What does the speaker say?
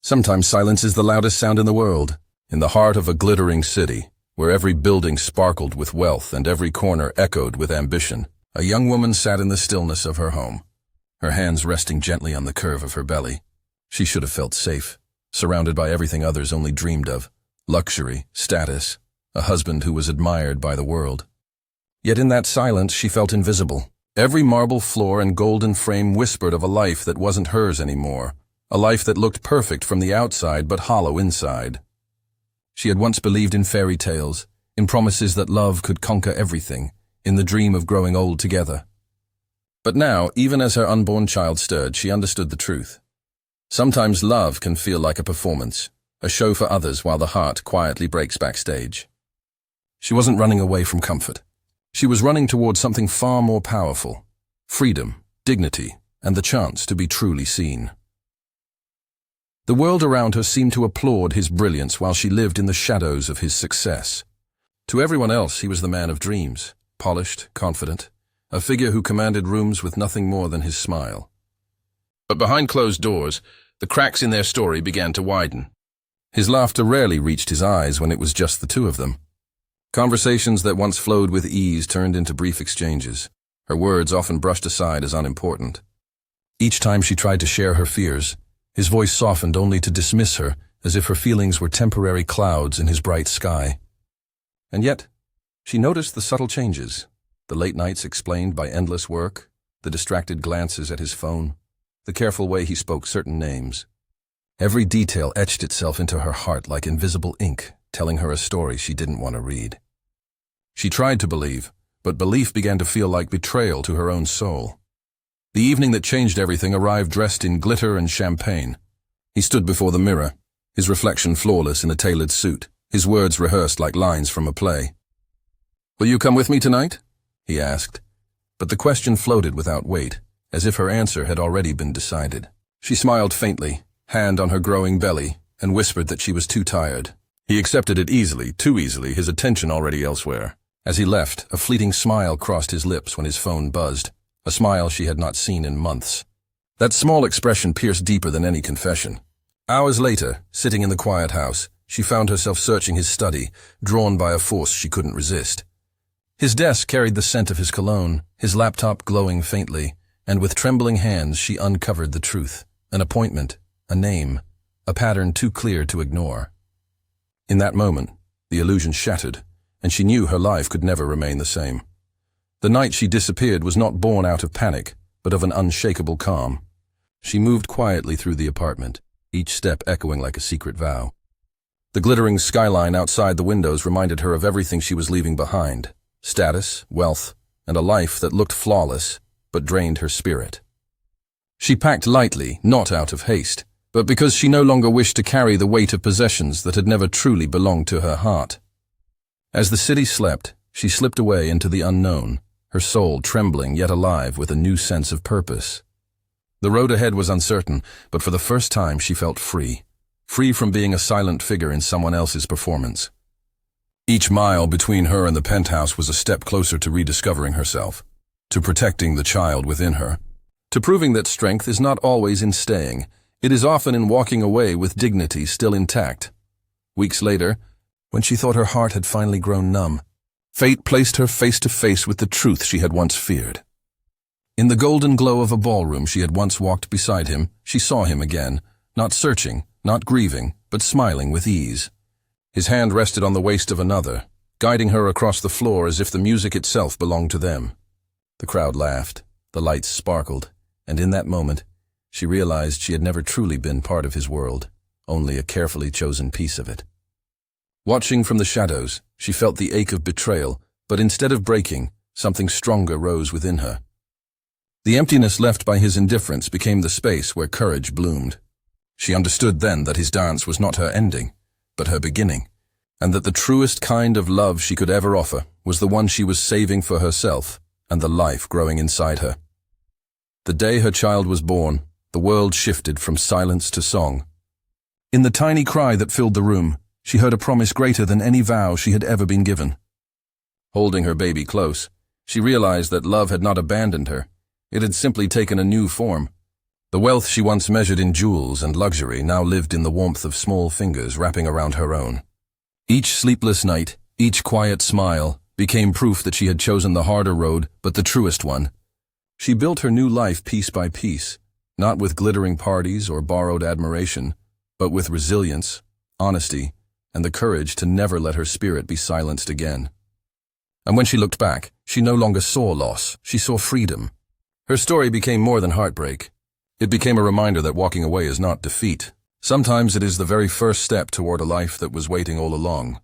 Sometimes silence is the loudest sound in the world. In the heart of a glittering city, where every building sparkled with wealth and every corner echoed with ambition, a young woman sat in the stillness of her home, her hands resting gently on the curve of her belly. She should have felt safe, surrounded by everything others only dreamed of: luxury, status, a husband who was admired by the world. Yet in that silence she felt invisible. Every marble floor and golden frame whispered of a life that wasn't hers anymore, a life that looked perfect from the outside but hollow inside. She had once believed in fairy tales, in promises that love could conquer everything, in the dream of growing old together. But now, even as her unborn child stirred, she understood the truth. Sometimes love can feel like a performance, a show for others while the heart quietly breaks backstage. She wasn't running away from comfort. She was running towards something far more powerful: freedom, dignity, and the chance to be truly seen. The world around her seemed to applaud his brilliance while she lived in the shadows of his success. To everyone else, he was the man of dreams, polished, confident, a figure who commanded rooms with nothing more than his smile. But behind closed doors, the cracks in their story began to widen. His laughter rarely reached his eyes when it was just the two of them. Conversations that once flowed with ease turned into brief exchanges, her words often brushed aside as unimportant. Each time she tried to share her fears, his voice softened only to dismiss her, as if her feelings were temporary clouds in his bright sky. And yet, she noticed the subtle changes: the late nights explained by endless work, the distracted glances at his phone, the careful way he spoke certain names. Every detail etched itself into her heart like invisible ink, telling her a story she didn't want to read. She tried to believe, but belief began to feel like betrayal to her own soul. The evening that changed everything arrived dressed in glitter and champagne. He stood before the mirror, his reflection flawless in a tailored suit, his words rehearsed like lines from a play. "Will you come with me tonight?" he asked. But the question floated without weight, as if her answer had already been decided. She smiled faintly, hand on her growing belly, and whispered that she was too tired. He accepted it easily, too easily, his attention already elsewhere. As he left, a fleeting smile crossed his lips when his phone buzzed, a smile she had not seen in months. That small expression pierced deeper than any confession. Hours later, sitting in the quiet house, she found herself searching his study, drawn by a force she couldn't resist. His desk carried the scent of his cologne, his laptop glowing faintly, and with trembling hands she uncovered the truth: an appointment, a name, a pattern too clear to ignore. In that moment, the illusion shattered, and she knew her life could never remain the same. The night she disappeared was not born out of panic, but of an unshakable calm. She moved quietly through the apartment, each step echoing like a secret vow. The glittering skyline outside the windows reminded her of everything she was leaving behind: status, wealth, and a life that looked flawless, but drained her spirit. She packed lightly, not out of haste, but because she no longer wished to carry the weight of possessions that had never truly belonged to her heart. As the city slept, she slipped away into the unknown, her soul trembling yet alive with a new sense of purpose. The road ahead was uncertain, but for the first time she felt free. Free from being a silent figure in someone else's performance. Each mile between her and the penthouse was a step closer to rediscovering herself, to protecting the child within her, to proving that strength is not always in staying. It is often in walking away with dignity still intact. Weeks later, when she thought her heart had finally grown numb, fate placed her face to face with the truth she had once feared. In the golden glow of a ballroom she had once walked beside him, she saw him again, not searching, not grieving, but smiling with ease. His hand rested on the waist of another, guiding her across the floor as if the music itself belonged to them. The crowd laughed, the lights sparkled, and in that moment, she realized she had never truly been part of his world, only a carefully chosen piece of it. Watching from the shadows, she felt the ache of betrayal, but instead of breaking, something stronger rose within her. The emptiness left by his indifference became the space where courage bloomed. She understood then that his dance was not her ending, but her beginning, and that the truest kind of love she could ever offer was the one she was saving for herself and the life growing inside her. The day her child was born, the world shifted from silence to song. In the tiny cry that filled the room, she heard a promise greater than any vow she had ever been given. Holding her baby close, she realized that love had not abandoned her. It had simply taken a new form. The wealth she once measured in jewels and luxury now lived in the warmth of small fingers wrapping around her own. Each sleepless night, each quiet smile, became proof that she had chosen the harder road, but the truest one. She built her new life piece by piece, not with glittering parties or borrowed admiration, but with resilience, honesty, and the courage to never let her spirit be silenced again. And when she looked back, she no longer saw loss, she saw freedom. Her story became more than heartbreak. It became a reminder that walking away is not defeat. Sometimes it is the very first step toward a life that was waiting all along.